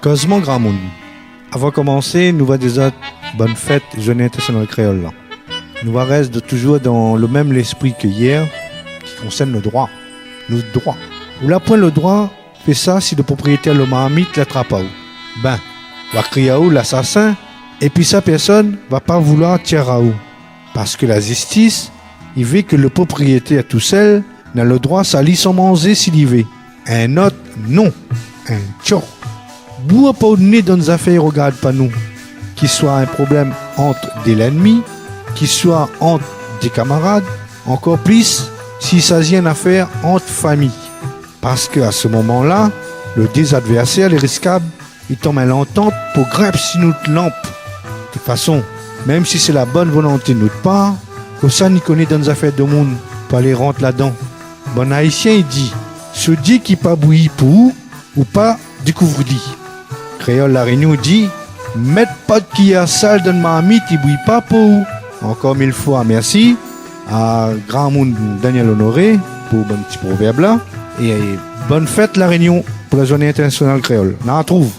Cosmo Grand Monde. Avant de commencer, nous va déjà bonne fête, Journée internationale créole. Là. Nous va rester toujours dans le même esprit que hier, qui concerne le droit. Le droit. Ou là, point le droit, fait ça si le propriétaire le marmite l'attrape à où. Ben, va crier à où l'assassin, et puis sa personne va pas vouloir tirer à où. Parce que la justice, il veut que le propriétaire tout seul n'a le droit salir son manger s'il y veut. Un autre, non. Un tchor. Bois pas au nez dans nos affaires, regarde pas nous. Qu'il soit un problème entre des l'ennemi, qu'il soit entre des camarades, encore plus s'il s'agit d'une affaire entre familles. Parce qu'à ce moment-là, le désadversaire, les risquables, il tombe à l'entente pour grimper sur notre lampe. De toute façon, même si c'est la bonne volonté de notre part, comme ça, n'y connaît dans nos affaires de monde, pour aller rentrer là-dedans. Bon haïtien, il dit, se dit qu'il pas bouilli pour ou pas découvre-dit. Créole La Réunion dit, mettre pas de qui a sale dans le marmite, il bouille pas pour. Encore mille fois, merci à Grand Monde Daniel Honoré pour bon petit proverbe là. Et bonne fête La Réunion pour la Journée internationale créole. On en trouve.